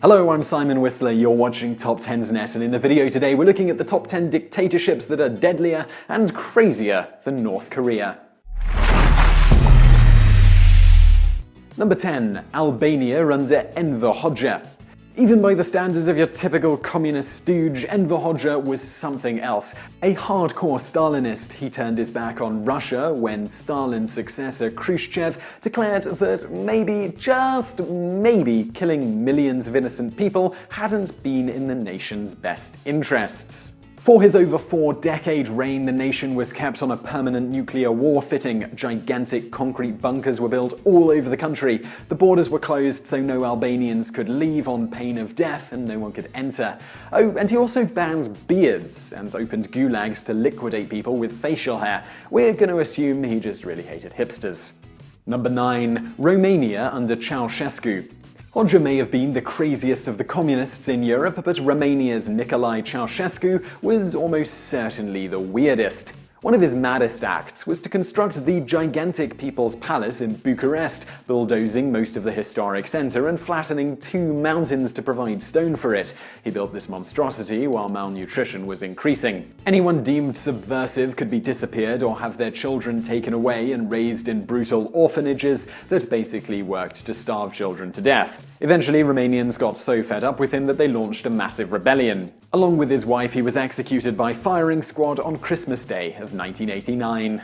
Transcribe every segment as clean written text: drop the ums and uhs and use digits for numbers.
Hello, I'm Simon Whistler, you're watching TopTenzNet, and in the video today we're looking at the top 10 dictatorships that are deadlier and crazier than North Korea. Number 10. Albania under Enver Hoxha. Even by the standards of your typical communist stooge, Enver Hoxha was something else. A hardcore Stalinist, he turned his back on Russia when Stalin's successor Khrushchev declared that maybe, just maybe, killing millions of innocent people hadn't been in the nation's best interests. For his over 4-decade reign, the nation was kept on a permanent nuclear war footing. Gigantic concrete bunkers were built all over the country. The borders were closed so no Albanians could leave on pain of death and no one could enter. Oh, and he also banned beards and opened gulags to liquidate people with facial hair. We're going to assume he just really hated hipsters. Number 9. Romania under Ceausescu. Hoxha may have been the craziest of the communists in Europe, but Romania's Nicolae Ceausescu was almost certainly the weirdest. One of his maddest acts was to construct the gigantic People's Palace in Bucharest, bulldozing most of the historic centre and flattening 2 mountains to provide stone for it. He built this monstrosity while malnutrition was increasing. Anyone deemed subversive could be disappeared or have their children taken away and raised in brutal orphanages that basically worked to starve children to death. Eventually, Romanians got so fed up with him that they launched a massive rebellion. Along with his wife, he was executed by firing squad on Christmas Day of 1989.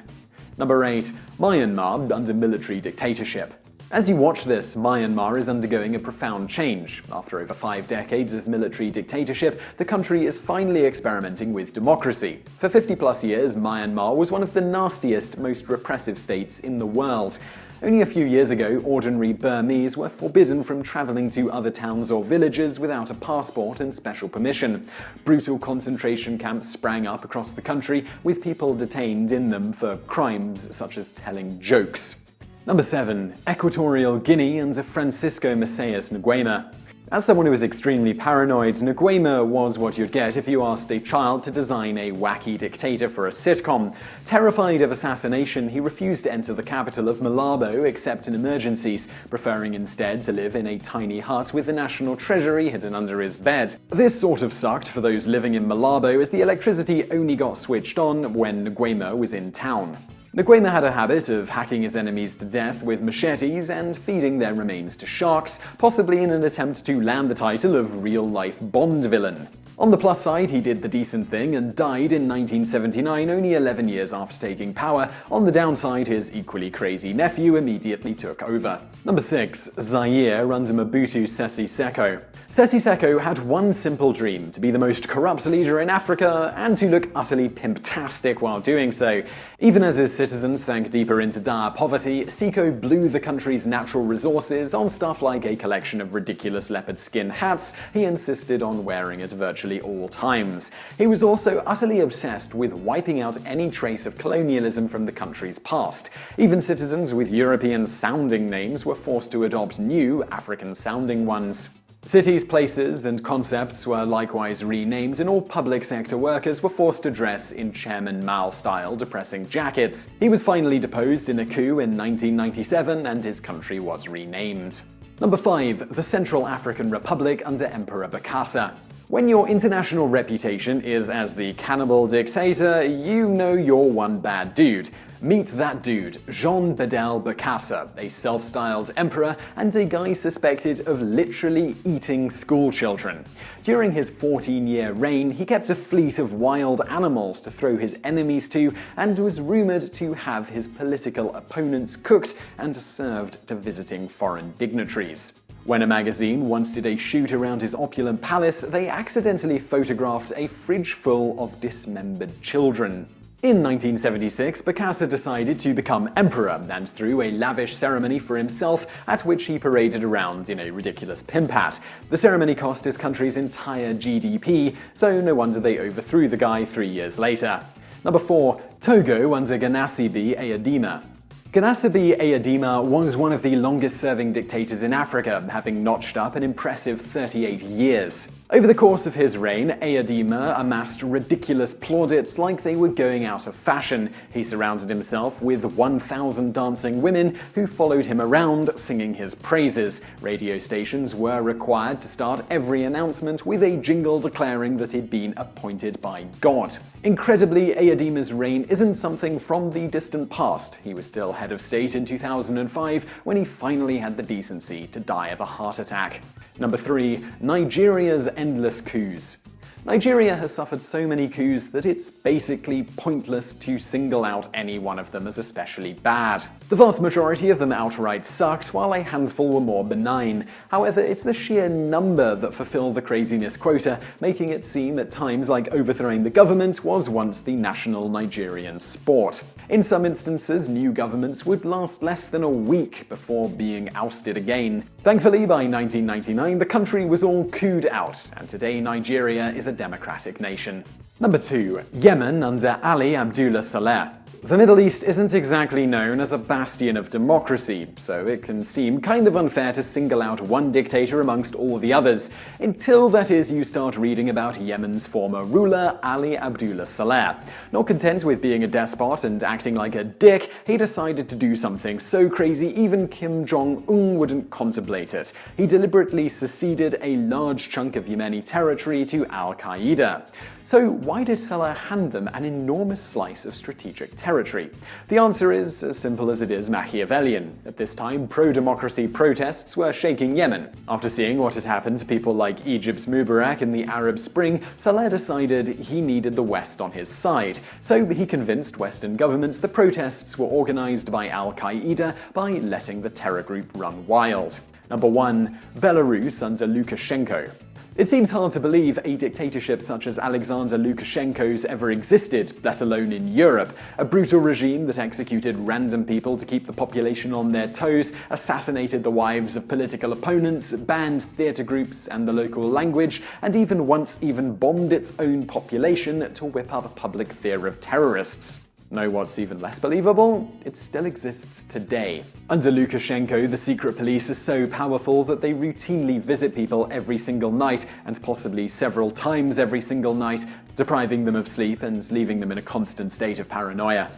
Number 8. Myanmar under military dictatorship. As you watch this, Myanmar is undergoing a profound change. After over 5 decades of military dictatorship, the country is finally experimenting with democracy. For 50+ years, Myanmar was one of the nastiest, most repressive states in the world. Only a few years ago, ordinary Burmese were forbidden from traveling to other towns or villages without a passport and special permission. Brutal concentration camps sprang up across the country, with people detained in them for crimes such as telling jokes. Number 7. Equatorial Guinea under Francisco Macias Nguema. As someone who was extremely paranoid, Nguema was what you'd get if you asked a child to design a wacky dictator for a sitcom. Terrified of assassination, he refused to enter the capital of Malabo except in emergencies, preferring instead to live in a tiny hut with the national treasury hidden under his bed. This sort of sucked for those living in Malabo, as the electricity only got switched on when Nguema was in town. Nguema had a habit of hacking his enemies to death with machetes and feeding their remains to sharks, possibly in an attempt to land the title of real-life Bond villain. On the plus side, he did the decent thing and died in 1979, only 11 years after taking power. On the downside, his equally crazy nephew immediately took over. Number 6. Zaire under Mobutu Sese Seko. Sese Seko had one simple dream: to be the most corrupt leader in Africa and to look utterly pimptastic while doing so. Even as his citizens sank deeper into dire poverty, Seko blew the country's natural resources on stuff like a collection of ridiculous leopard skin hats he insisted on wearing at virtually all times. He was also utterly obsessed with wiping out any trace of colonialism from the country's past. Even citizens with European-sounding names were forced to adopt new, African-sounding ones. Cities, places, and concepts were likewise renamed, and all public sector workers were forced to dress in Chairman Mao-style depressing jackets. He was finally deposed in a coup in 1997, and his country was renamed. Number 5. The Central African Republic under Emperor Bokassa. When your international reputation is as the cannibal dictator, you know you're one bad dude. Meet that dude, Jean Bedel Bokassa, a self-styled emperor and a guy suspected of literally eating schoolchildren. During his 14-year reign, he kept a fleet of wild animals to throw his enemies to, and was rumored to have his political opponents cooked and served to visiting foreign dignitaries. When a magazine once did a shoot around his opulent palace, they accidentally photographed a fridge full of dismembered children. In 1976, Bokassa decided to become emperor and threw a lavish ceremony for himself, at which he paraded around in a ridiculous pimp hat. The ceremony cost his country's entire GDP, so no wonder they overthrew the guy 3 years later. Number 4. Togo under Gnassingbé Eyadema. Gnassingbé Eyadema was one of the longest-serving dictators in Africa, having notched up an impressive 38 years. Over the course of his reign, Eyadema amassed ridiculous plaudits like they were going out of fashion. He surrounded himself with 1,000 dancing women who followed him around singing his praises. Radio stations were required to start every announcement with a jingle declaring that he'd been appointed by God. Incredibly, Eyadema's reign isn't something from the distant past. He was still head of state in 2005 when he finally had the decency to die of a heart attack. Number 3. Nigeria's endless coups. Nigeria has suffered so many coups that it's basically pointless to single out any one of them as especially bad. The vast majority of them outright sucked, while a handful were more benign. However, it's the sheer number that fulfill the craziness quota, making it seem at times like overthrowing the government was once the national Nigerian sport. In some instances, new governments would last less than a week before being ousted again. Thankfully, by 1999, the country was all couped out, and today Nigeria is a democratic nation. Number 2. Yemen under Ali Abdullah Saleh. The Middle East isn't exactly known as a bastion of democracy, so it can seem kind of unfair to single out one dictator amongst all the others, until that is you start reading about Yemen's former ruler, Ali Abdullah Saleh. Not content with being a despot and acting like a dick, he decided to do something so crazy even Kim Jong Un wouldn't contemplate it. He deliberately seceded a large chunk of Yemeni territory to Al-Qaeda. So why did Saleh hand them an enormous slice of strategic territory? The answer is as simple as it is Machiavellian. At this time, pro-democracy protests were shaking Yemen. After seeing what had happened to people like Egypt's Mubarak in the Arab Spring, Saleh decided he needed the West on his side. So he convinced Western governments the protests were organized by Al-Qaeda by letting the terror group run wild. Number 1. Belarus under Lukashenko. It seems hard to believe a dictatorship such as Alexander Lukashenko's ever existed, let alone in Europe. A brutal regime that executed random people to keep the population on their toes, assassinated the wives of political opponents, banned theatre groups and the local language, and even once bombed its own population to whip up a public fear of terrorists. Know what's even less believable? It still exists today. Under Lukashenko, the secret police is so powerful that they routinely visit people every single night, and possibly several times every single night, depriving them of sleep and leaving them in a constant state of paranoia.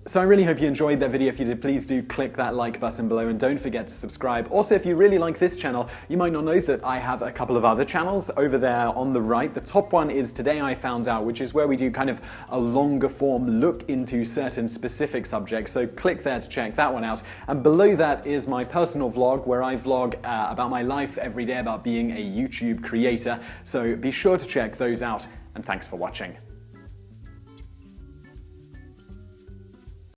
So I really hope you enjoyed that video. If you did, please do click that like button below and don't forget to subscribe. Also, if you really like this channel, you might not know that I have a couple of other channels over there on the right. The top one is Today I Found Out, which is where we do kind of a longer form look into certain specific subjects. So click there to check that one out. And below that is my personal vlog, where I vlog about my life every day, about being a YouTube creator. So be sure to check those out, and thanks for watching.